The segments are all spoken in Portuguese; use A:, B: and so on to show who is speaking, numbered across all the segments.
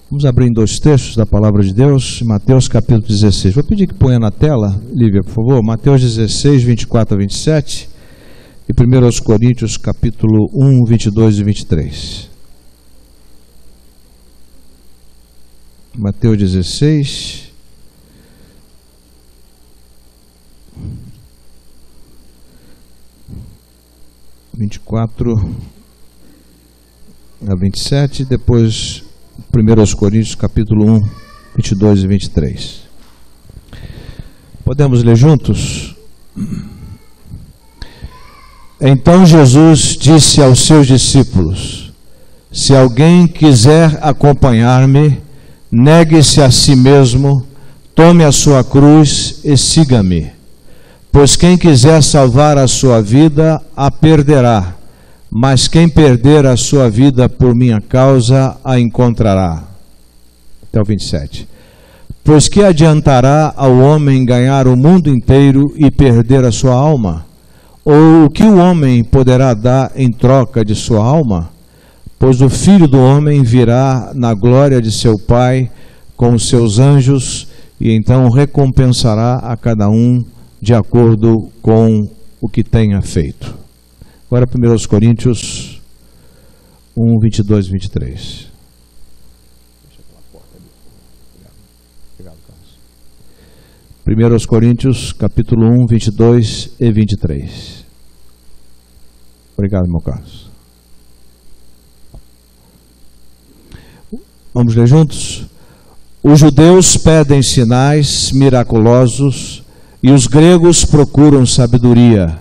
A: Vamos abrir em dois textos da Palavra de Deus, Mateus capítulo 16. Vou pedir que ponha na tela, Lívia, por favor, Mateus 16, 24 a 27 e 1 Coríntios capítulo 1, 22 e 23. Mateus 16, a 27, depois 1 Coríntios capítulo 1, 22 e 23. Podemos ler juntos? Então Jesus disse aos seus discípulos: se alguém quiser acompanhar-me, negue-se a si mesmo, tome a sua cruz e siga-me. Pois quem quiser salvar a sua vida, a perderá. Mas quem perder a sua vida por minha causa, a encontrará. Até o 27. Pois que adiantará ao homem ganhar o mundo inteiro e perder a sua alma? Ou o que o homem poderá dar em troca de sua alma? Pois o Filho do Homem virá na glória de seu Pai com os seus anjos, e então recompensará a cada um de acordo com o que tenha feito. Agora 1 Coríntios 1, 22 e 23. 1 Coríntios capítulo 1, 22 e 23. Obrigado, meu Carlos. Vamos ler juntos? Os judeus pedem sinais miraculosos e os gregos procuram sabedoria.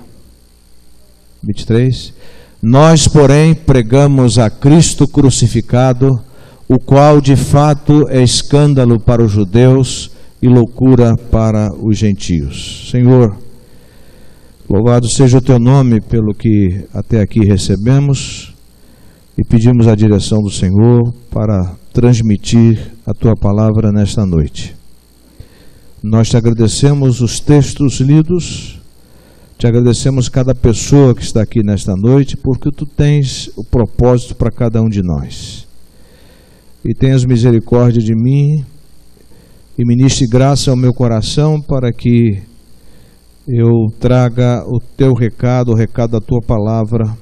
A: 23. Nós, porém, pregamos a Cristo crucificado, o qual de fato é escândalo para os judeus e loucura para os gentios. Senhor, louvado seja o teu nome pelo que até aqui recebemos, e pedimos a direção do Senhor para transmitir a tua palavra nesta noite. Nós te agradecemos os textos lidos, te agradecemos cada pessoa que está aqui nesta noite, porque tu tens o propósito para cada um de nós. E tenhas misericórdia de mim e ministre graça ao meu coração para que eu traga o teu recado, o recado da tua palavra,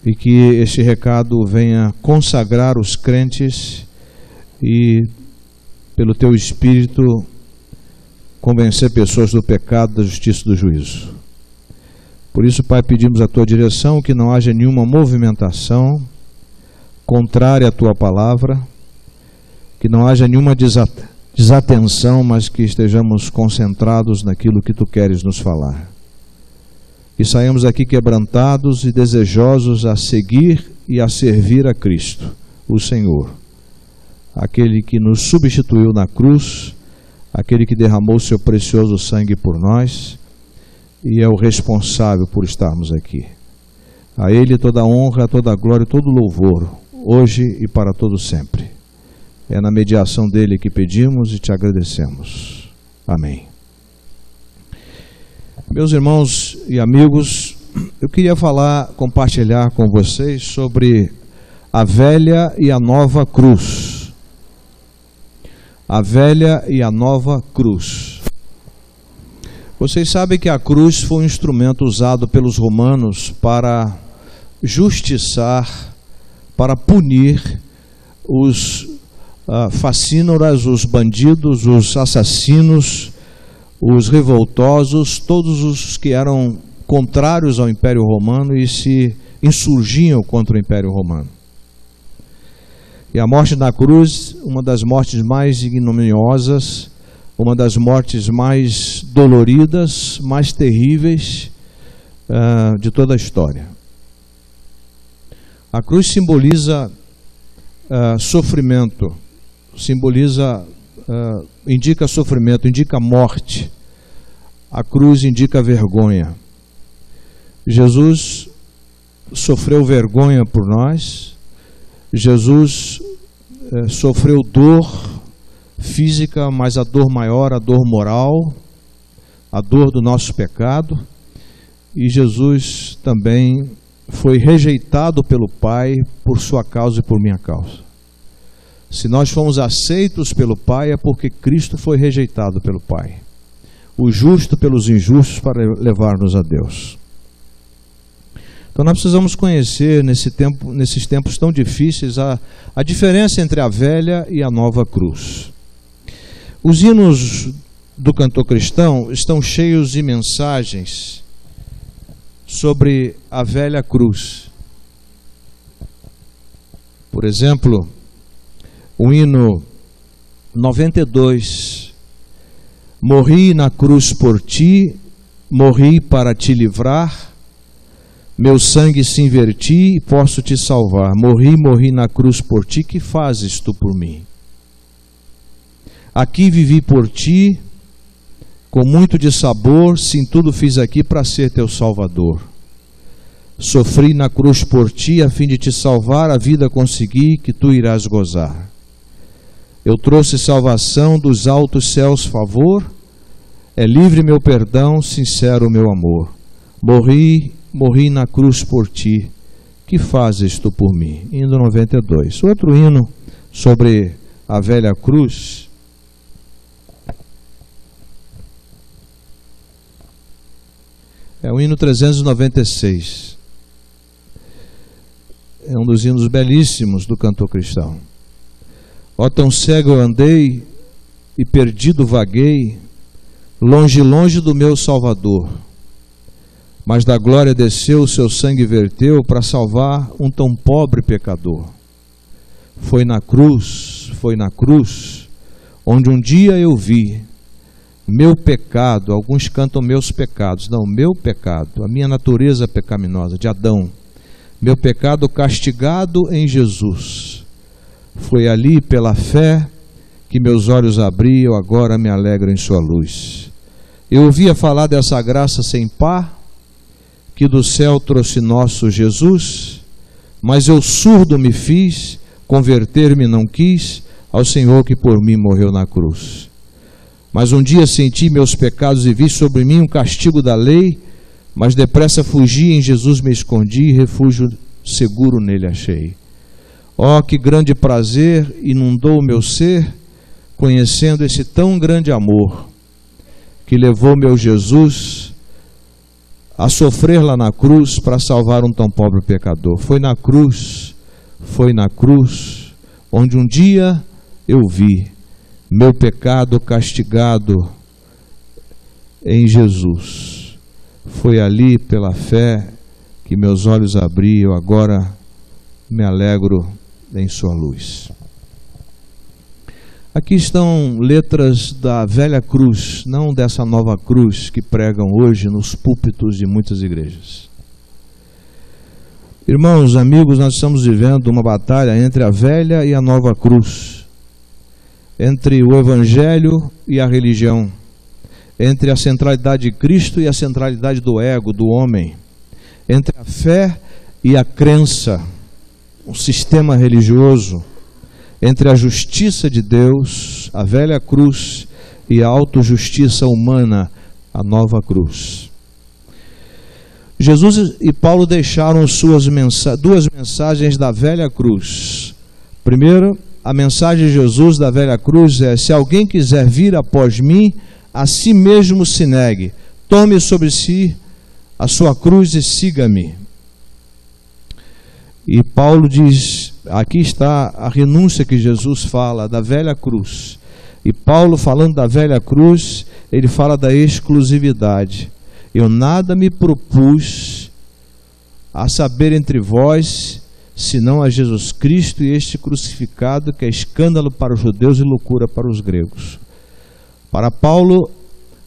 A: e que este recado venha consagrar os crentes e, pelo teu Espírito, convencer pessoas do pecado, da justiça e do juízo. Por isso, Pai, pedimos a tua direção, que não haja nenhuma movimentação contrária à tua palavra, que não haja nenhuma desatenção, mas que estejamos concentrados naquilo que tu queres nos falar. E saímos aqui quebrantados e desejosos a seguir e a servir a Cristo, o Senhor, aquele que nos substituiu na cruz, aquele que derramou seu precioso sangue por nós e é o responsável por estarmos aqui. A Ele toda a honra, toda a glória, todo o louvor, hoje e para todo sempre. É na mediação dele que pedimos e te agradecemos. Amém. Meus irmãos e amigos, eu queria compartilhar com vocês sobre a velha e a nova cruz. A velha e a nova cruz. Vocês sabem que a cruz foi um instrumento usado pelos romanos para justiçar, para punir os facínoras, os bandidos, os assassinos, os revoltosos, todos os que eram contrários ao Império Romano e se insurgiam contra o Império Romano. E a morte na cruz, uma das mortes mais ignominiosas, uma das mortes mais doloridas, mais terríveis de toda a história. A cruz simboliza sofrimento, indica sofrimento, indica morte. A cruz indica vergonha. Jesus sofreu vergonha por nós. Jesus sofreu dor física, mas a dor maior, a dor moral, a dor do nosso pecado. E Jesus também foi rejeitado pelo Pai por sua causa e por minha causa. Se nós fomos aceitos pelo Pai, é porque Cristo foi rejeitado pelo Pai. O justo pelos injustos para levar-nos a Deus. Então nós precisamos conhecer nesses tempos tão difíceis a diferença entre a velha e a nova cruz. Os hinos do cantor cristão estão cheios de mensagens sobre a velha cruz. Por exemplo, o hino 92: morri na cruz por ti, morri para te livrar, meu sangue se inverti e posso te salvar. Morri na cruz por ti, que fazes tu por mim? Aqui vivi por ti, com muito de sabor, sim, tudo fiz aqui para ser teu salvador. Sofri na cruz por ti, a fim de te salvar, a vida consegui, que tu irás gozar. Eu trouxe salvação dos altos céus, favor, é livre meu perdão, sincero meu amor. Morri na cruz por ti, que fazes tu por mim? Hino 92. Outro hino sobre a velha cruz é o hino 396. É um dos hinos belíssimos do cantor cristão. Ó, tão cego eu andei e perdido vaguei, longe, longe do meu Salvador. Mas da glória desceu, o seu sangue verteu para salvar um tão pobre pecador. Foi na cruz, onde um dia eu vi meu pecado. Alguns cantam meus pecados. Não, meu pecado, a minha natureza pecaminosa de Adão. Meu pecado castigado em Jesus. Foi ali pela fé que meus olhos abri, eu agora me alegro em sua luz. Eu ouvia falar dessa graça sem par, que do céu trouxe nosso Jesus, mas eu surdo me fiz, converter-me não quis, ao Senhor que por mim morreu na cruz. Mas um dia senti meus pecados e vi sobre mim um castigo da lei, mas depressa fugi, em Jesus me escondi, refúgio seguro nele achei. Ó, que grande prazer inundou o meu ser, conhecendo esse tão grande amor, que levou meu Jesus a sofrer lá na cruz para salvar um tão pobre pecador. Foi na cruz, onde um dia eu vi meu pecado castigado em Jesus. Foi ali pela fé que meus olhos abri, eu agora me alegro em sua luz. Aqui estão letras da velha cruz, não dessa nova cruz que pregam hoje nos púlpitos de muitas igrejas. Irmãos, amigos, nós estamos vivendo uma batalha entre a velha e a nova cruz, entre o evangelho e a religião, entre a centralidade de Cristo e a centralidade do ego, do homem, entre a fé e a crença, o sistema religioso, entre a justiça de Deus, a velha cruz, e a autojustiça humana, a nova cruz. Jesus e Paulo deixaram duas mensagens da velha cruz. Primeiro, a mensagem de Jesus da velha cruz é: se alguém quiser vir após mim, a si mesmo se negue, tome sobre si a sua cruz e siga-me. E Paulo diz, aqui está a renúncia que Jesus fala da velha cruz. E Paulo, falando da velha cruz, ele fala da exclusividade. Eu nada me propus a saber entre vós, senão a Jesus Cristo e este crucificado, que é escândalo para os judeus e loucura para os gregos. Para Paulo,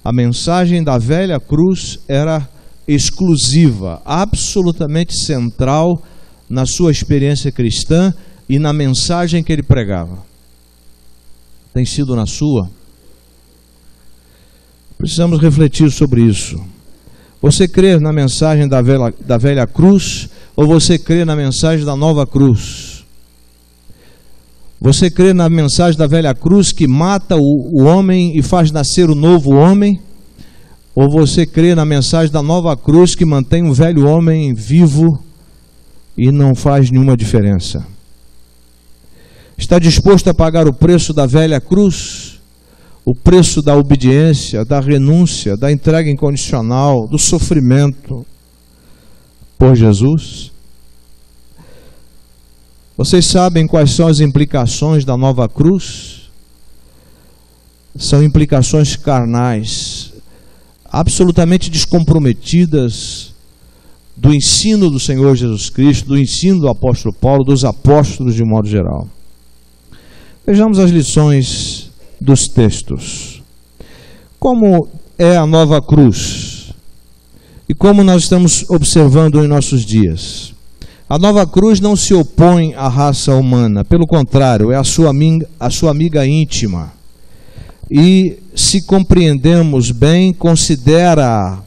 A: a mensagem da velha cruz era exclusiva, absolutamente central na sua experiência cristã e na mensagem que ele pregava. Tem sido na sua? Precisamos refletir sobre isso. Você crê na mensagem da velha cruz ou você crê na mensagem da nova cruz? Você crê na mensagem da velha cruz que mata o homem e faz nascer o novo homem? Ou você crê na mensagem da nova cruz que mantém o velho homem vivo e não faz nenhuma diferença? Está Está disposto a pagar o preço da velha cruz? O preço da obediência, da renúncia, da entrega incondicional, do sofrimento por Jesus? Vocês sabem quais são as implicações da nova cruz? São implicações carnais, absolutamente descomprometidas do ensino do Senhor Jesus Cristo, do ensino do apóstolo Paulo, dos apóstolos de modo geral. Vejamos as lições dos textos. Como é a nova cruz? E como nós estamos observando em nossos dias? A nova cruz não se opõe à raça humana, pelo contrário, é a sua amiga íntima. E, se compreendemos bem, considera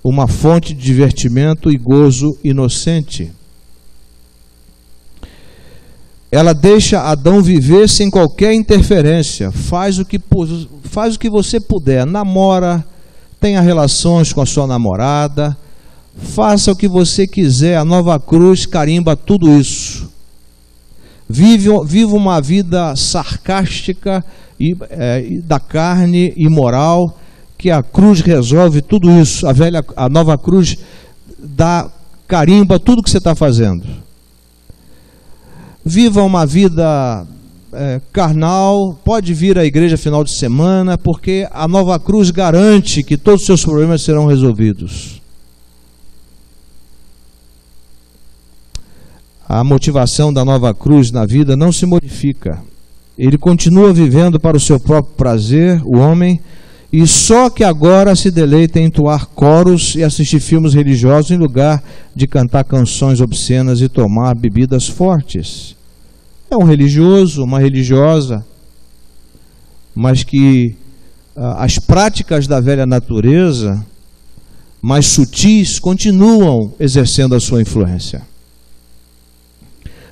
A: uma fonte de divertimento e gozo inocente. Ela deixa Adão viver sem qualquer interferência, faz o que você puder, namora, tenha relações com a sua namorada, faça o que você quiser, a nova cruz carimba tudo isso. Viva uma vida sarcástica e da carne e moral, que a cruz resolve tudo isso. A nova cruz carimba tudo que você está fazendo. Viva uma vida carnal, pode vir à igreja final de semana, porque a nova cruz garante que todos os seus problemas serão resolvidos. A motivação da nova cruz na vida não se modifica. Ele continua vivendo para o seu próprio prazer, o homem, e só que agora se deleita em entoar coros e assistir filmes religiosos em lugar de cantar canções obscenas e tomar bebidas fortes. É um religioso, uma religiosa, mas que as práticas da velha natureza, mais sutis, continuam exercendo a sua influência.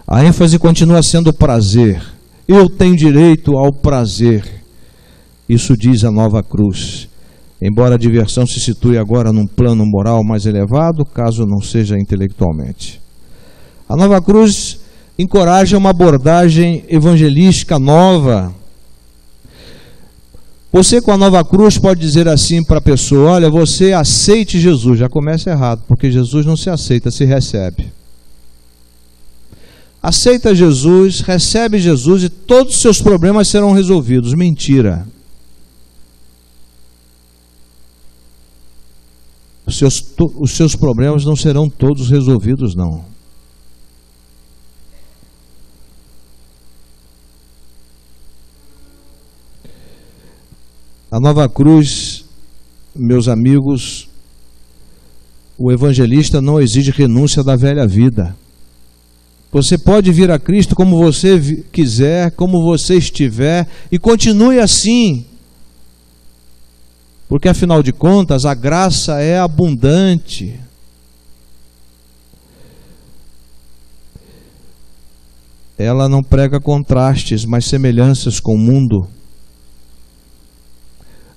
A: A ênfase continua sendo o prazer. Eu tenho direito ao prazer. Isso diz a nova cruz. Embora a diversão se situe agora num plano moral mais elevado, caso não seja intelectualmente. A nova cruz encoraja uma abordagem evangelística nova. Você, com a nova cruz, pode dizer assim para a pessoa: olha, você aceite Jesus. Já começa errado, porque Jesus não se aceita, se recebe. Aceita Jesus, recebe Jesus e todos os seus problemas serão resolvidos. Mentira. Os seus problemas não serão todos resolvidos, não. A nova cruz, meus amigos, o evangelista não exige renúncia da velha vida. Você pode vir a Cristo como você quiser, como você estiver, e continue assim. Porque, afinal de contas, a graça é abundante. Ela não prega contrastes, mas semelhanças com o mundo.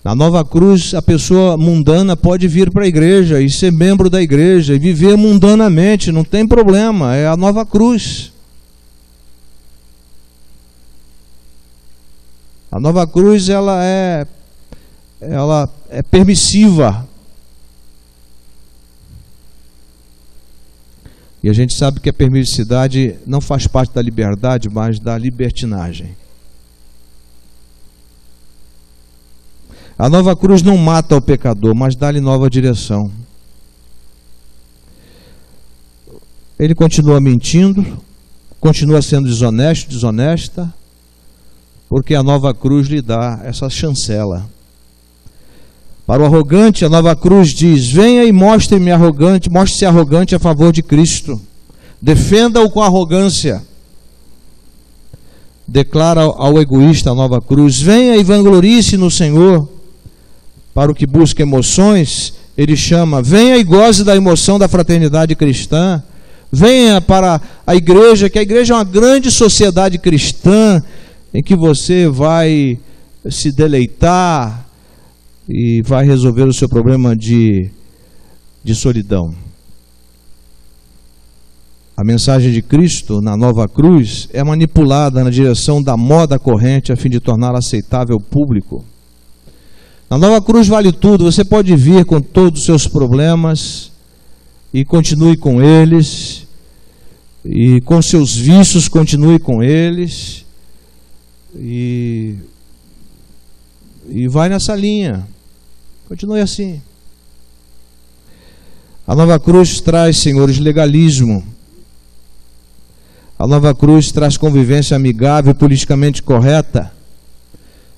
A: Na nova cruz, a pessoa mundana pode vir para a igreja e ser membro da igreja e viver mundanamente, não tem problema, é a nova cruz. A nova cruz, ela é permissiva. E a gente sabe que a permissividade não faz parte da liberdade, mas da libertinagem. A nova cruz não mata o pecador, mas dá-lhe nova direção. Ele continua mentindo, continua sendo desonesto, desonesta, porque a nova cruz lhe dá essa chancela. Para o arrogante, a nova cruz diz: venha e mostre-se arrogante a favor de Cristo. Defenda-o com arrogância. Declara ao egoísta a nova cruz: venha e vanglorie-se no Senhor. Para o que busca emoções, ele chama: venha e goze da emoção da fraternidade cristã. Venha para a igreja, que a igreja é uma grande sociedade cristã, em que você vai se deleitar e vai resolver o seu problema de solidão. A mensagem de Cristo na nova cruz é manipulada na direção da moda corrente a fim de torná-la aceitável ao público. Na nova cruz vale tudo, você pode vir com todos os seus problemas e continue com eles, e com seus vícios continue com eles, e vai nessa linha, continue assim. A nova cruz traz, senhores, legalismo. A nova cruz traz convivência amigável e politicamente correta.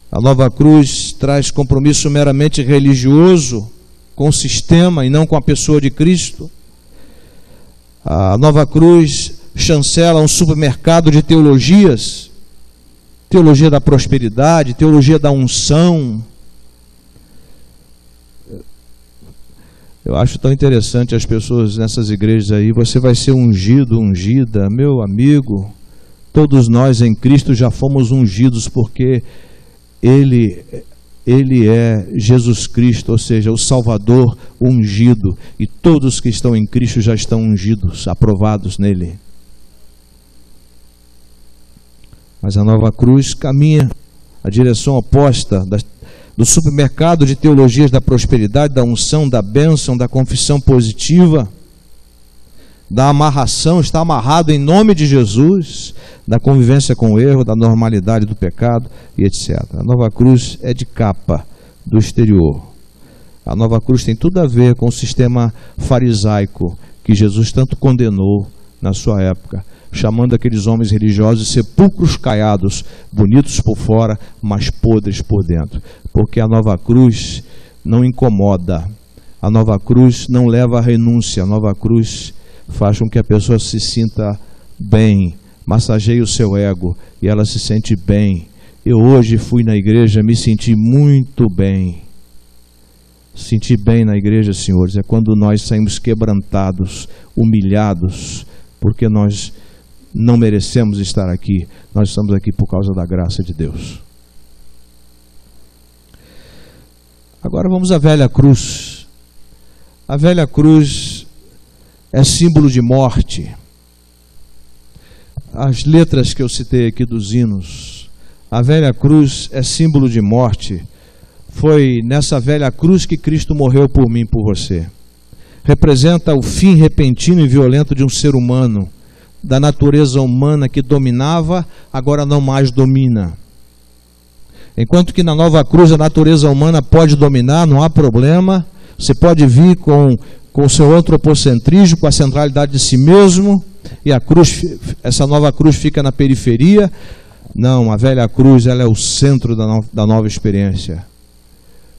A: A nova cruz traz compromisso meramente religioso com o sistema e não com a pessoa de Cristo. A nova cruz chancela um supermercado de teologias, teologia da prosperidade, teologia da unção. Eu acho tão interessante as pessoas nessas igrejas aí, você vai ser ungido, ungida, meu amigo, todos nós em Cristo já fomos ungidos, porque Ele é Jesus Cristo, ou seja, o Salvador ungido, e todos que estão em Cristo já estão ungidos, aprovados nele. Mas a nova cruz caminha a direção oposta do supermercado de teologias da prosperidade, da unção, da bênção, da confissão positiva, da amarração, está amarrado em nome de Jesus, da convivência com o erro, da normalidade do pecado e etc. A nova cruz é de capa do exterior. A nova cruz tem tudo a ver com o sistema farisaico que Jesus tanto condenou na sua época, chamando aqueles homens religiosos de sepulcros caiados, bonitos por fora, mas podres por dentro. Porque a nova cruz não incomoda, a nova cruz não leva à renúncia, a nova cruz faz com que a pessoa se sinta bem, massageie o seu ego e ela se sente bem. Eu hoje fui na igreja, me senti muito bem. Sentir bem na igreja, senhores, é quando nós saímos quebrantados, humilhados, porque nós não merecemos estar aqui, nós estamos aqui por causa da graça de Deus. Agora vamos à velha cruz. A velha cruz é símbolo de morte. As letras que eu citei aqui dos hinos, a velha cruz é símbolo de morte. Foi nessa velha cruz que Cristo morreu por mim e por você. Representa o fim repentino e violento de um ser humano, da natureza humana que dominava, agora não mais domina. Enquanto que na nova cruz a natureza humana pode dominar, não há problema. Você pode vir com o seu antropocentrismo, com a centralidade de si mesmo, e a cruz, essa nova cruz fica na periferia. Não, a velha cruz, ela é o centro da nova experiência.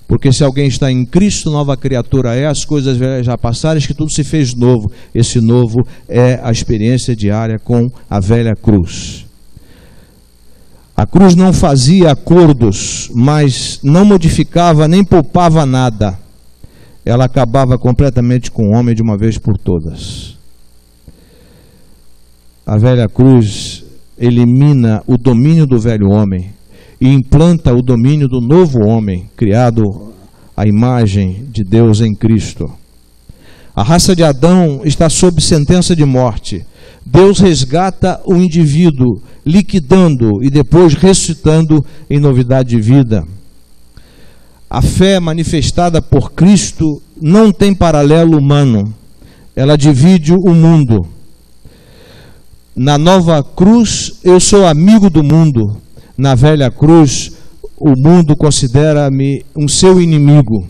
A: Porque se alguém está em Cristo, nova criatura é, as coisas velhas já passaram, que tudo se fez novo. Esse novo é a experiência diária com a velha cruz. A cruz não fazia acordos, mas não modificava nem poupava nada. Ela acabava completamente com o homem de uma vez por todas. A velha cruz elimina o domínio do velho homem e implanta o domínio do novo homem, criado à imagem de Deus em Cristo. A raça de Adão está sob sentença de morte. Deus resgata o indivíduo, liquidando e depois ressuscitando em novidade de vida. A fé manifestada por Cristo não tem paralelo humano. Ela divide o mundo. Na nova cruz, eu sou amigo do mundo. Na velha cruz, o mundo considera-me um seu inimigo.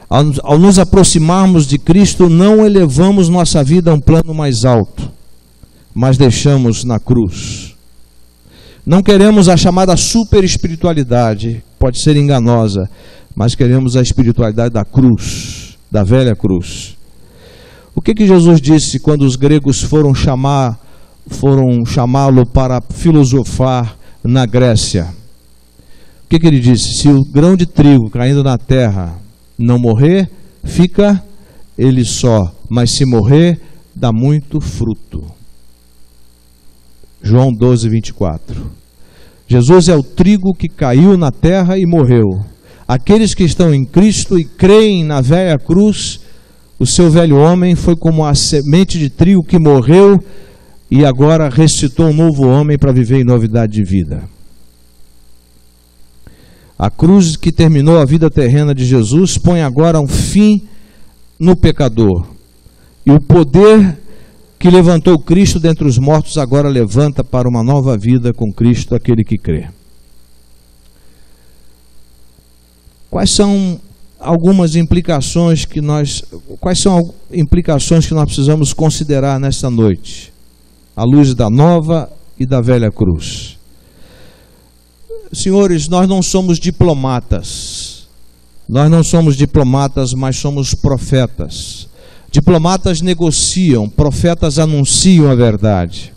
A: Ao nos aproximarmos de Cristo, não elevamos nossa vida a um plano mais alto, mas deixamos na cruz. Não queremos a chamada super espiritualidade, pode ser enganosa, mas queremos a espiritualidade da cruz, da velha cruz. O que Jesus disse quando os gregos foram chamá-lo para filosofar na Grécia? O que ele disse? Se o grão de trigo caindo na terra não morrer, fica ele só, mas se morrer, dá muito fruto. João 12, 24. Jesus é o trigo que caiu na terra e morreu. Aqueles que estão em Cristo e creem na velha cruz O seu velho homem foi como a semente de trigo que morreu e agora ressuscitou um novo homem para viver em novidade de vida. A cruz que terminou a vida terrena de Jesus põe agora um fim no pecador. E o poder que levantou Cristo dentre os mortos agora levanta para uma nova vida com Cristo aquele que crê. Quais são algumas implicações que nós precisamos considerar nesta noite, à luz da nova e da velha cruz? Senhores, nós não somos diplomatas. Nós não somos diplomatas, mas somos profetas. Diplomatas negociam, profetas anunciam a verdade.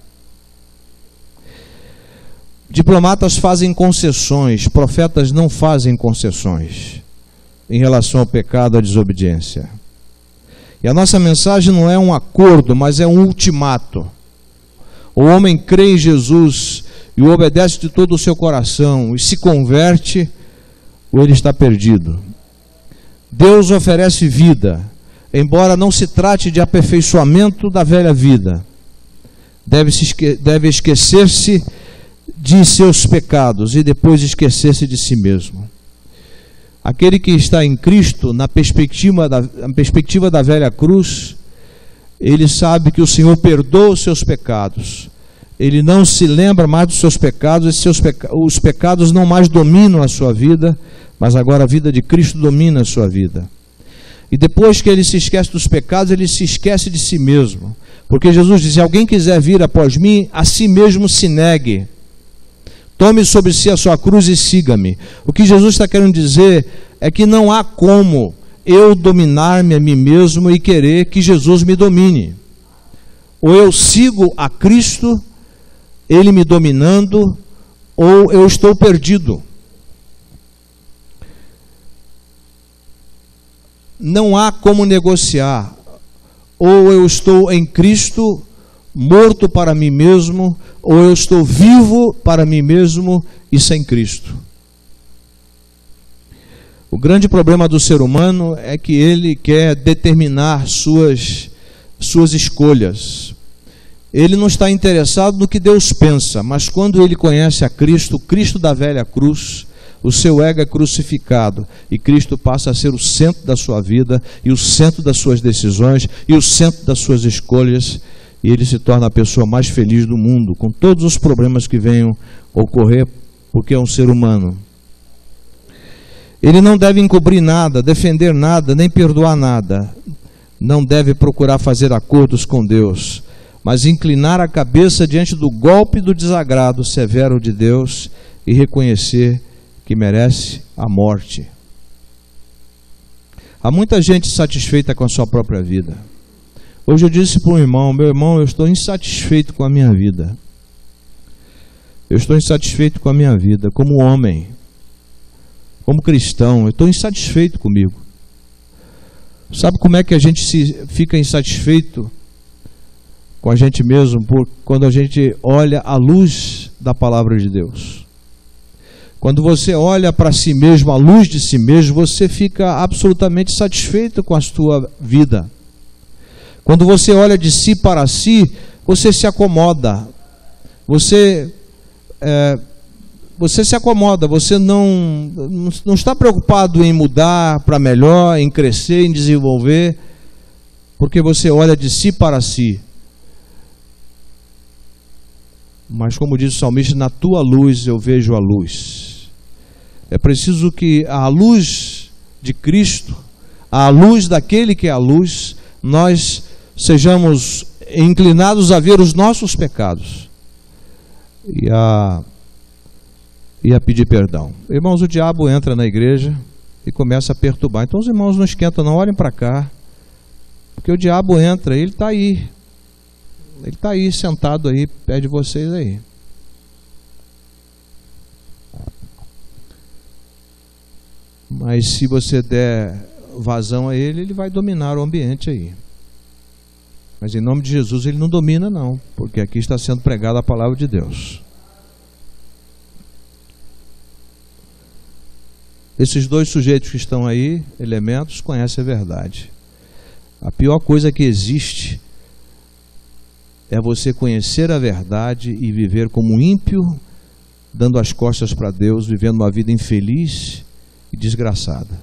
A: Diplomatas fazem concessões, profetas não fazem concessões em relação ao pecado, à desobediência. E a nossa mensagem não é um acordo, mas é um ultimato. O homem crê em Jesus e o obedece de todo o seu coração e se converte, ou ele está perdido. Deus oferece vida, embora não se trate de aperfeiçoamento da velha vida. Deve esquecer-se de seus pecados e depois esquecer-se de si mesmo. Aquele que está em Cristo, na perspectiva da velha cruz, ele sabe que o Senhor perdoa os seus pecados. Ele não se lembra mais dos seus pecados, os pecados não mais dominam a sua vida, mas agora a vida de Cristo domina a sua vida. E depois que ele se esquece dos pecados, ele se esquece de si mesmo. Porque Jesus diz: se alguém quiser vir após mim, a si mesmo se negue. Tome sobre si a sua cruz e siga-me. O que Jesus está querendo dizer é que não há como eu dominar-me a mim mesmo e querer que Jesus me domine. Ou eu sigo a Cristo, Ele me dominando, ou eu estou perdido. Não há como negociar. Ou eu estou em Cristo, morto para mim mesmo, ou eu estou vivo para mim mesmo e sem Cristo. O grande problema do ser humano é que ele quer determinar suas escolhas. Ele não está interessado no que Deus pensa, mas quando ele conhece a Cristo, o Cristo da velha cruz, o seu ego é crucificado e Cristo passa a ser o centro da sua vida e o centro das suas decisões e o centro das suas escolhas, e ele se torna a pessoa mais feliz do mundo, com todos os problemas que venham ocorrer, porque é um ser humano. Ele não deve encobrir nada, defender nada, nem perdoar nada. Não deve procurar fazer acordos com Deus, mas inclinar a cabeça diante do golpe do desagrado severo de Deus e reconhecer que merece a morte. Há muita gente satisfeita com a sua própria vida. Hoje eu disse para um irmão: meu irmão, eu estou insatisfeito com a minha vida. Eu estou insatisfeito com a minha vida, como homem, como cristão, eu estou insatisfeito comigo. Sabe como é que a gente fica insatisfeito com a gente mesmo? Quando a gente olha à luz da palavra de Deus. Quando você olha para si mesmo, à luz de si mesmo, você fica absolutamente satisfeito com a sua vida. Quando você olha de si para si, você se acomoda. Você se acomoda, você não está preocupado em mudar para melhor, em crescer, em desenvolver, porque você olha de si para si. Mas como diz o salmista, na tua luz eu vejo a luz. É preciso que à luz de Cristo, à luz daquele que é a luz, nós sejamos inclinados a ver os nossos pecados e a pedir perdão. Irmãos, o diabo entra na igreja e começa a perturbar. Então os irmãos não esquentam, não olhem para cá, porque o diabo entra, ele está aí. Ele está aí, sentado aí, perto de vocês aí. Mas se você der vazão a ele, ele vai dominar o ambiente aí. Mas em nome de Jesus ele não domina não, porque aqui está sendo pregada a palavra de Deus. Esses dois sujeitos que estão aí, elementos, conhecem a verdade. A pior coisa que existe é você conhecer a verdade e viver como ímpio, dando as costas para Deus, vivendo uma vida infeliz e desgraçada.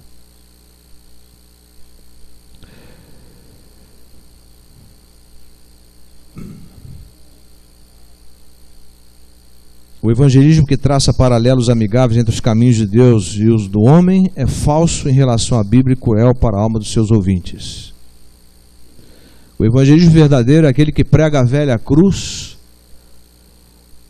A: O evangelismo que traça paralelos amigáveis entre os caminhos de Deus e os do homem é falso em relação à Bíblia e cruel para a alma dos seus ouvintes. O evangelismo verdadeiro é aquele que prega a velha cruz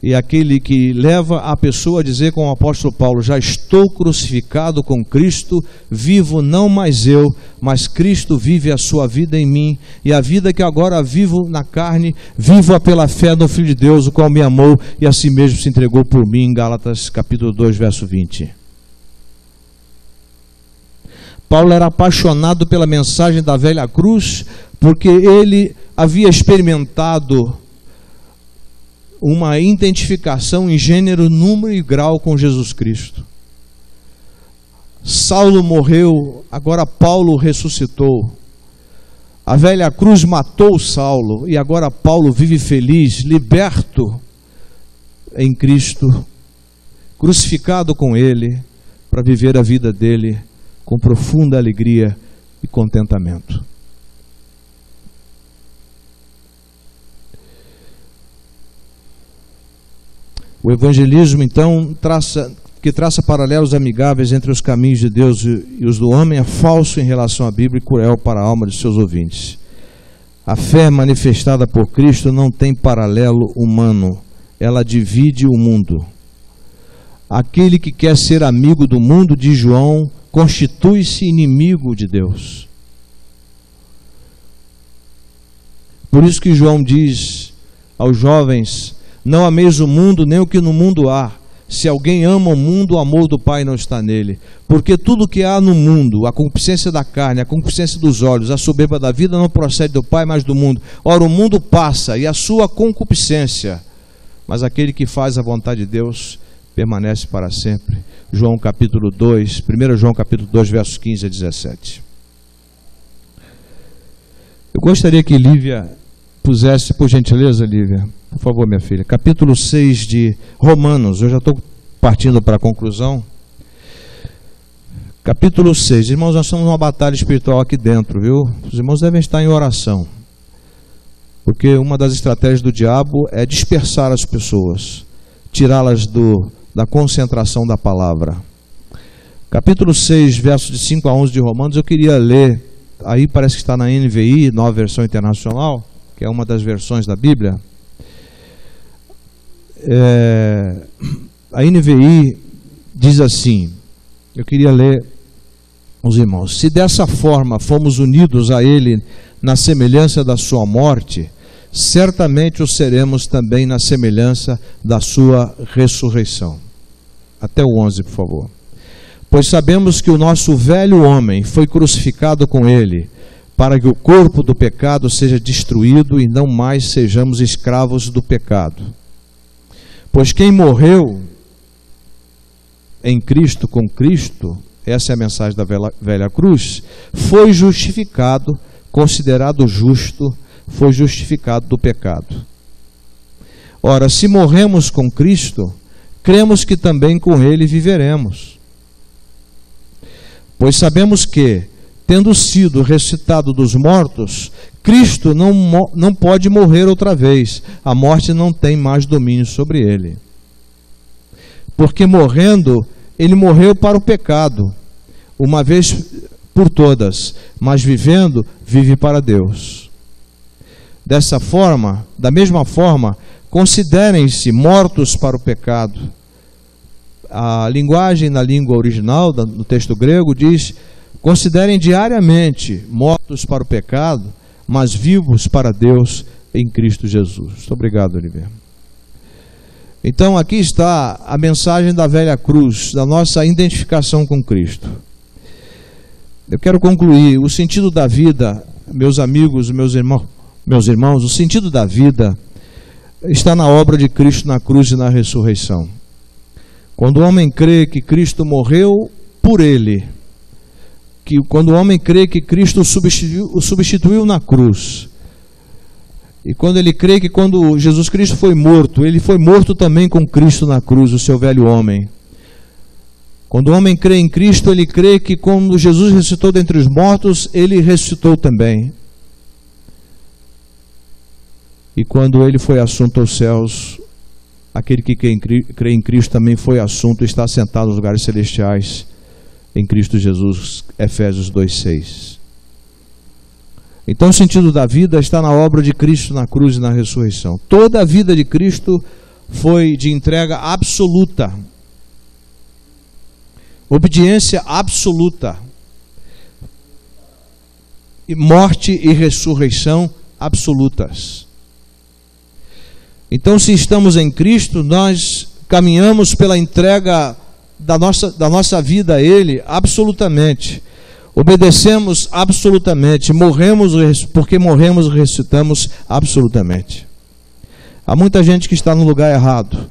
A: e aquele que leva a pessoa a dizer com o apóstolo Paulo: já estou crucificado com Cristo, vivo não mais eu, mas Cristo vive a sua vida em mim, e a vida que agora vivo na carne, vivo-a pela fé no Filho de Deus, o qual me amou e a si mesmo se entregou por mim, em Gálatas capítulo 2, verso 20. Paulo era apaixonado pela mensagem da velha cruz, porque ele havia experimentado uma identificação em gênero, número e grau com Jesus Cristo. Saulo morreu, agora Paulo ressuscitou. A velha cruz matou Saulo e agora Paulo vive feliz, liberto em Cristo, crucificado com Ele, para viver a vida dele com profunda alegria e contentamento. O evangelismo, então, que traça paralelos amigáveis entre os caminhos de Deus e os do homem, é falso em relação à Bíblia e cruel para a alma de seus ouvintes. A fé manifestada por Cristo não tem paralelo humano, ela divide o mundo. Aquele que quer ser amigo do mundo, diz João, constitui-se inimigo de Deus. Por isso que João diz aos jovens: não ameis o mundo, nem o que no mundo há. Se alguém ama o mundo, o amor do Pai não está nele. Porque tudo que há no mundo, a concupiscência da carne, a concupiscência dos olhos, a soberba da vida, não procede do Pai, mas do mundo. Ora, o mundo passa e a sua concupiscência, mas aquele que faz a vontade de Deus permanece para sempre. João capítulo 2, 1 João capítulo 2, versos 15 a 17. Eu gostaria que Lívia pusesse, por gentileza, Lívia, por favor, minha filha, capítulo 6 de Romanos. Eu já estou partindo para a conclusão. Capítulo 6. Irmãos, nós estamos numa batalha espiritual aqui dentro, viu? Os irmãos devem estar em oração, porque uma das estratégias do diabo é dispersar as pessoas, tirá-las da concentração da palavra. Capítulo 6, versos de 5 a 11 de Romanos, eu queria ler, aí parece que está na NVI, Nova Versão Internacional, que é uma das versões da Bíblia. A NVI diz assim, eu queria ler aos irmãos: se dessa forma fomos unidos a Ele na semelhança da sua morte, certamente o seremos também na semelhança da sua ressurreição. Até o 11, por favor. Pois sabemos que o nosso velho homem foi crucificado com Ele, para que o corpo do pecado seja destruído e não mais sejamos escravos do pecado. Pois quem morreu em Cristo, com Cristo, essa é a mensagem da velha cruz, foi justificado, considerado justo, foi justificado do pecado. Ora, se morremos com Cristo, cremos que também com Ele viveremos. Pois sabemos que, tendo sido ressuscitado dos mortos, Cristo não pode morrer outra vez. A morte não tem mais domínio sobre ele. Porque morrendo, ele morreu para o pecado, uma vez por todas, mas vivendo, vive para Deus. Da mesma forma, considerem-se mortos para o pecado. A linguagem na língua original, no texto grego, diz: considerem diariamente mortos para o pecado, mas vivos para Deus em Cristo Jesus. Muito obrigado, Oliveira. Então aqui está a mensagem da velha cruz, da nossa identificação com Cristo. Eu quero concluir. O sentido da vida, meus amigos, meus irmãos, o sentido da vida está na obra de Cristo na cruz e na ressurreição. Quando o homem crê que Cristo morreu por ele, que quando o homem crê que Cristo o substituiu na cruz, e quando ele crê que quando Jesus Cristo foi morto, ele foi morto também com Cristo na cruz, o seu velho homem. Quando o homem crê em Cristo, ele crê que quando Jesus ressuscitou dentre os mortos, ele ressuscitou também. E quando ele foi assunto aos céus, aquele que crê em Cristo também foi assunto e está sentado nos lugares celestiais em Cristo Jesus, Efésios 2:6. Então o sentido da vida está na obra de Cristo na cruz e na ressurreição. Toda a vida de Cristo foi de entrega absoluta, obediência absoluta, e morte e ressurreição absolutas. Então, se estamos em Cristo, nós caminhamos pela entrega da nossa vida a Ele absolutamente. Obedecemos absolutamente. Morremos porque morremos e ressuscitamos absolutamente. Há muita gente que está no lugar errado,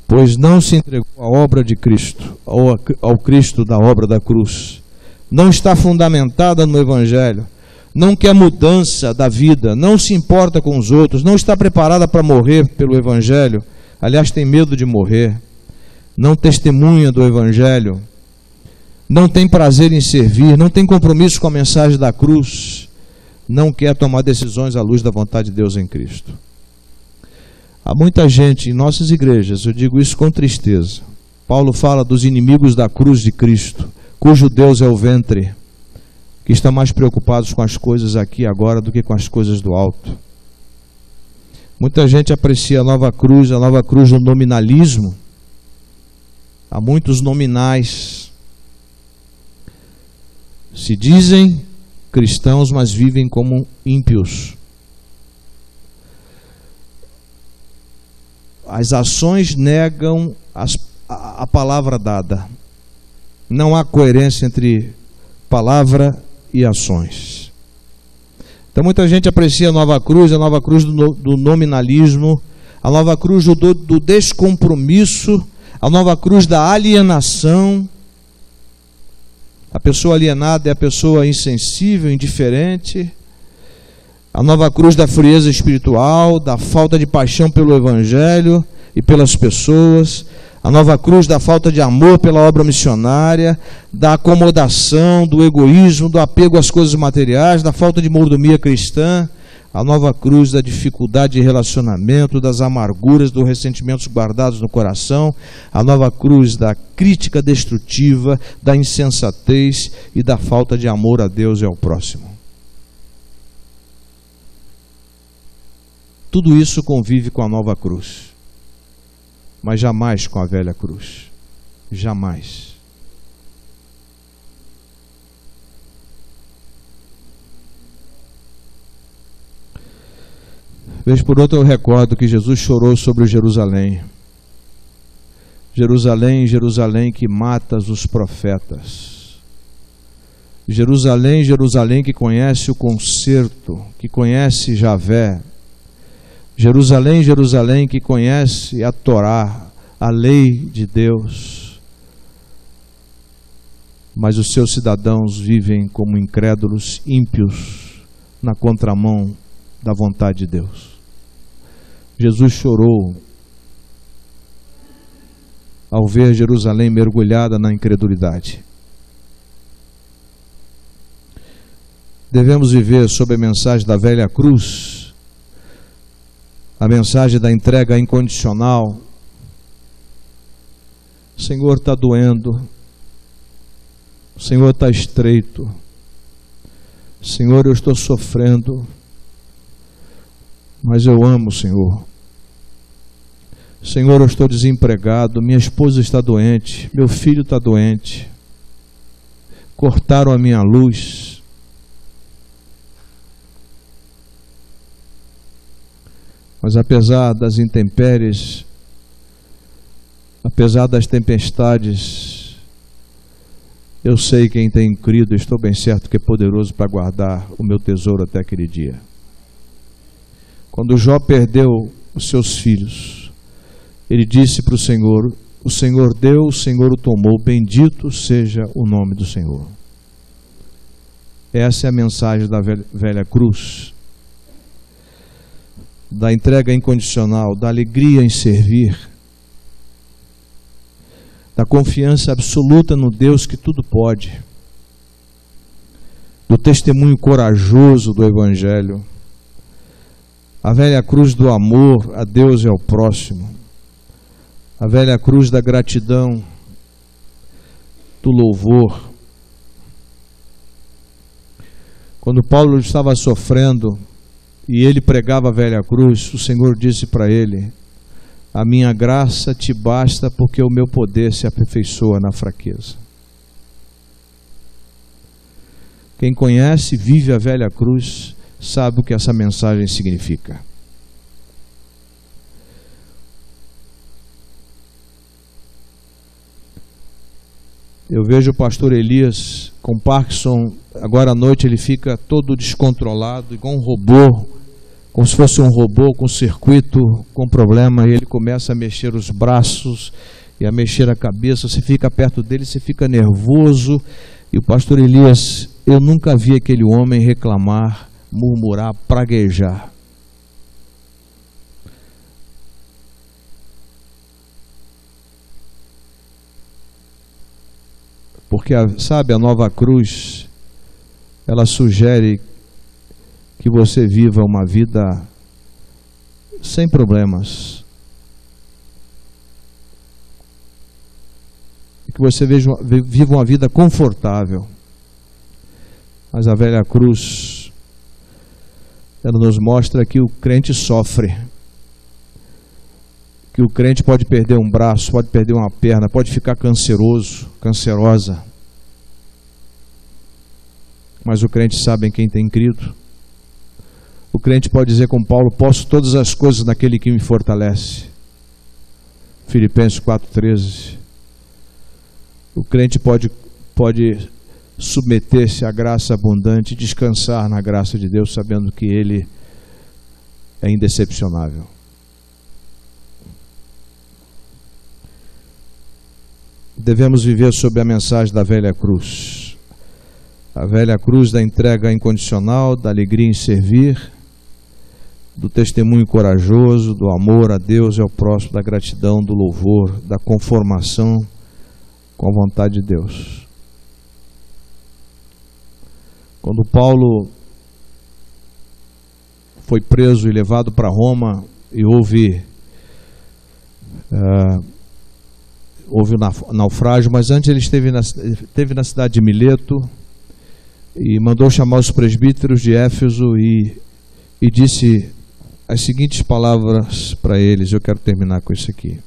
A: pois não se entregou à obra de Cristo, ao Cristo da obra da cruz. Não está fundamentada no Evangelho. Não quer mudança da vida, não se importa com os outros, não está preparada para morrer pelo Evangelho, aliás, tem medo de morrer, não testemunha do Evangelho, não tem prazer em servir, não tem compromisso com a mensagem da cruz, não quer tomar decisões à luz da vontade de Deus em Cristo. Há muita gente em nossas igrejas, eu digo isso com tristeza. Paulo fala dos inimigos da cruz de Cristo, cujo Deus é o ventre, que estão mais preocupados com as coisas aqui e agora do que com as coisas do alto. Muita gente aprecia a nova cruz do nominalismo. Há muitos nominais. Se dizem cristãos, mas vivem como ímpios. As ações negam a palavra dada. Não há coerência entre palavra e ações. Então muita gente aprecia a nova cruz do nominalismo, a nova cruz do descompromisso, a nova cruz da alienação. A pessoa alienada é a pessoa insensível, indiferente. A nova cruz da frieza espiritual, da falta de paixão pelo Evangelho e pelas pessoas. A nova cruz da falta de amor pela obra missionária, da acomodação, do egoísmo, do apego às coisas materiais, da falta de mordomia cristã. A nova cruz da dificuldade de relacionamento, das amarguras, dos ressentimentos guardados no coração. A nova cruz da crítica destrutiva, da insensatez e da falta de amor a Deus e ao próximo. Tudo isso convive com a nova cruz, mas jamais com a velha cruz. Jamais. Vez por outra eu recordo que Jesus chorou sobre Jerusalém. Jerusalém, Jerusalém, que matas os profetas. Jerusalém, Jerusalém, que conhece o concerto, que conhece Javé. Jerusalém, Jerusalém, que conhece a Torá, a lei de Deus. Mas os seus cidadãos vivem como incrédulos, ímpios, na contramão da vontade de Deus. Jesus chorou ao ver Jerusalém mergulhada na incredulidade. Devemos viver sob a mensagem da velha cruz, a mensagem da entrega incondicional. Senhor, está doendo. Senhor, está estreito. Senhor, eu estou sofrendo, mas eu amo, Senhor. Senhor, eu estou desempregado, minha esposa está doente, meu filho está doente, cortaram a minha luz. Mas apesar das intempéries, apesar das tempestades, eu sei quem tem crido, estou bem certo que é poderoso para guardar o meu tesouro até aquele dia. Quando Jó perdeu os seus filhos, ele disse para o Senhor: O Senhor deu, o Senhor o tomou, bendito seja o nome do Senhor. Essa é a mensagem da velha cruz, da entrega incondicional, da alegria em servir, da confiança absoluta no Deus que tudo pode, do testemunho corajoso do Evangelho, a velha cruz do amor a Deus e ao próximo, a velha cruz da gratidão, do louvor. Quando Paulo estava sofrendo e ele pregava a velha cruz, o Senhor disse para ele: a minha graça te basta, porque o meu poder se aperfeiçoa na fraqueza. Quem conhece e vive a velha cruz sabe o que essa mensagem significa. Eu vejo o pastor Elias com Parkinson, agora à noite ele fica todo descontrolado, igual um robô, como se fosse um robô com circuito, com problema, e ele começa a mexer os braços e a mexer a cabeça. Você fica perto dele, você fica nervoso. E o pastor Elias, eu nunca vi aquele homem reclamar, murmurar, praguejar. Porque, sabe, a nova cruz, ela sugere que você viva uma vida sem problemas. Que você viva uma vida confortável. Mas a velha cruz, ela nos mostra que o crente sofre. Que o crente pode perder um braço, pode perder uma perna, pode ficar canceroso, cancerosa. Mas o crente sabe em quem tem crido. O crente pode dizer com Paulo: posso todas as coisas naquele que me fortalece. Filipenses 4,13. O crente pode submeter-se à graça abundante e descansar na graça de Deus, sabendo que Ele é indecepcionável. Devemos viver sob a mensagem da velha cruz. A velha cruz da entrega incondicional, da alegria em servir, do testemunho corajoso, do amor a Deus e ao próximo, da gratidão, do louvor, da conformação com a vontade de Deus. Quando Paulo foi preso e levado para Roma, e houve naufrágio, mas antes ele esteve na cidade de Mileto e mandou chamar os presbíteros de Éfeso e disse as seguintes palavras para eles. Eu quero terminar com isso aqui.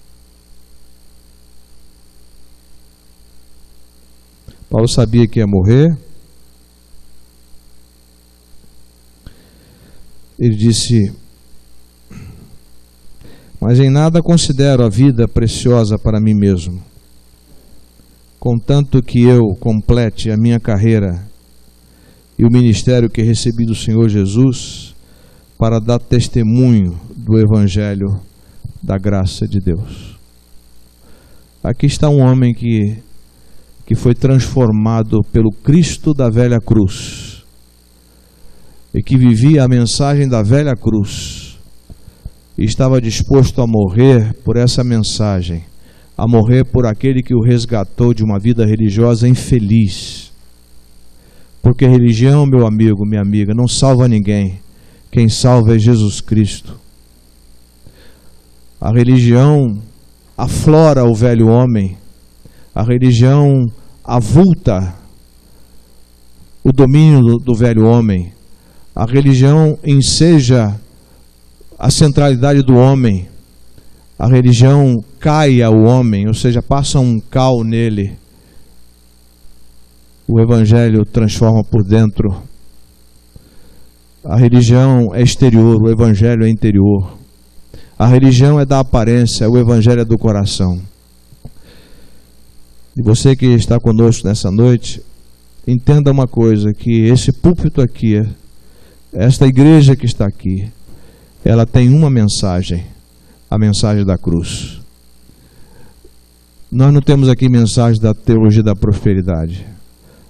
A: Paulo sabia que ia morrer. Ele disse: mas em nada considero a vida preciosa para mim mesmo, contanto que eu complete a minha carreira e o ministério que recebi do Senhor Jesus, para dar testemunho do Evangelho da graça de Deus. Aqui está um homem que foi transformado pelo Cristo da velha cruz e que vivia a mensagem da velha cruz e estava disposto a morrer por essa mensagem, a morrer por aquele que o resgatou de uma vida religiosa infeliz. Porque religião, meu amigo, minha amiga, não salva ninguém. Quem salva é Jesus Cristo. A religião aflora o velho homem. A religião avulta o domínio do velho homem. A religião enseja a centralidade do homem. A religião caia o homem, ou seja, passa um cal nele. O Evangelho transforma por dentro. A religião é exterior, o Evangelho é interior. A religião é da aparência, o Evangelho é do coração. E você que está conosco nessa noite, entenda uma coisa, que esse púlpito aqui, esta igreja que está aqui, ela tem uma mensagem, a mensagem da cruz. Nós não temos aqui mensagem da teologia da prosperidade.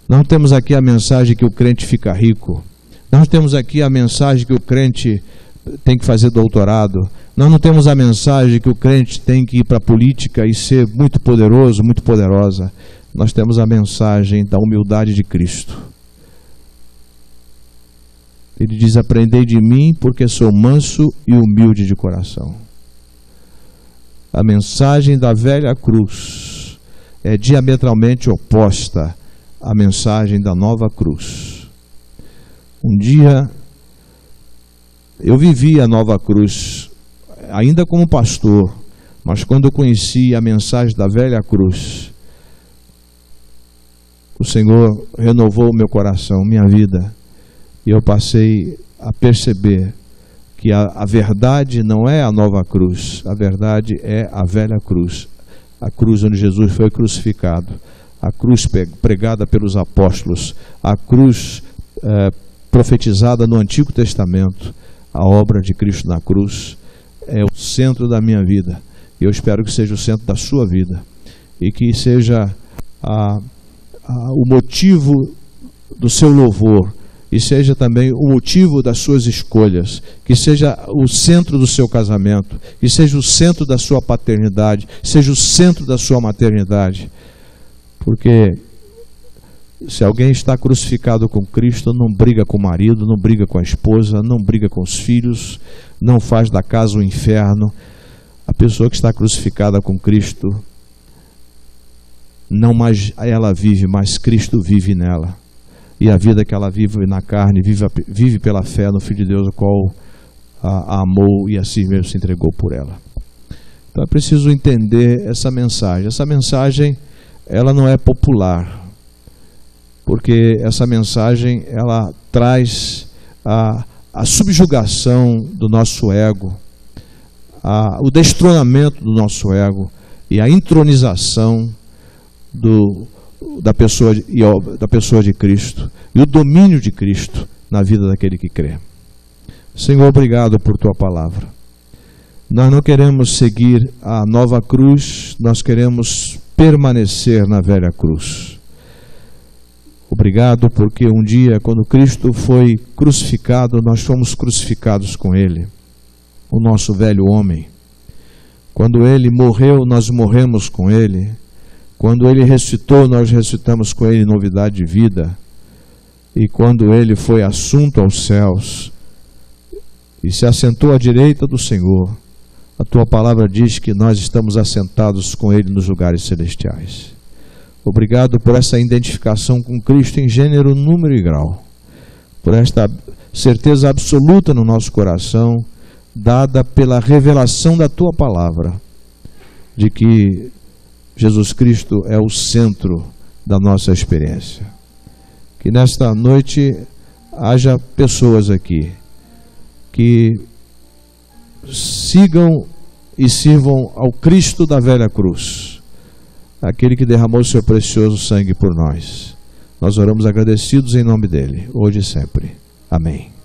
A: Nós não temos aqui a mensagem que o crente fica rico. Nós não temos aqui a mensagem que o crente tem que fazer doutorado. Nós não temos a mensagem que o crente tem que ir para a política e ser muito poderoso, muito poderosa. Nós temos a mensagem da humildade de Cristo. Ele diz: aprendei de mim, porque sou manso e humilde de coração. A mensagem da velha cruz é diametralmente oposta à mensagem da nova cruz. Um dia eu vivi a nova cruz, ainda como pastor, mas quando eu conheci a mensagem da velha cruz, o Senhor renovou o meu coração, minha vida, e eu passei a perceber que a verdade não é a nova cruz, a verdade é a velha cruz, a cruz onde Jesus foi crucificado, a cruz pregada pelos apóstolos, a cruz profetizada no Antigo Testamento. A obra de Cristo na cruz é o centro da minha vida, e eu espero que seja o centro da sua vida, e que seja o motivo do seu louvor, e seja também o motivo das suas escolhas, que seja o centro do seu casamento, que seja o centro da sua paternidade, seja o centro da sua maternidade. Porque se alguém está crucificado com Cristo, não briga com o marido, não briga com a esposa, não briga com os filhos, não faz da casa um inferno. A pessoa que está crucificada com Cristo, não mais ela vive, mas Cristo vive nela. E a vida que ela vive na carne, vive pela fé no Filho de Deus, o qual a amou e a si mesmo se entregou por ela. Então é preciso entender essa mensagem. Essa mensagem, ela não é popular, porque essa mensagem, ela traz a subjugação do nosso ego, o destronamento do nosso ego e a entronização da pessoa de Cristo e o domínio de Cristo na vida daquele que crê. Senhor, obrigado por tua palavra. Nós não queremos seguir a nova cruz, nós queremos permanecer na velha cruz. Obrigado porque um dia, quando Cristo foi crucificado, nós fomos crucificados com Ele, o nosso velho homem. Quando Ele morreu, nós morremos com Ele. Quando Ele ressuscitou, nós ressuscitamos com Ele em novidade de vida. E quando Ele foi assunto aos céus e se assentou à direita do Senhor, a Tua palavra diz que nós estamos assentados com Ele nos lugares celestiais. Obrigado por essa identificação com Cristo em gênero, número e grau, por esta certeza absoluta no nosso coração, dada pela revelação da Tua palavra, de que Jesus Cristo é o centro da nossa experiência. Que nesta noite haja pessoas aqui que sigam e sirvam ao Cristo da velha cruz, aquele que derramou seu precioso sangue por nós. Nós oramos agradecidos em nome dele, hoje e sempre. Amém.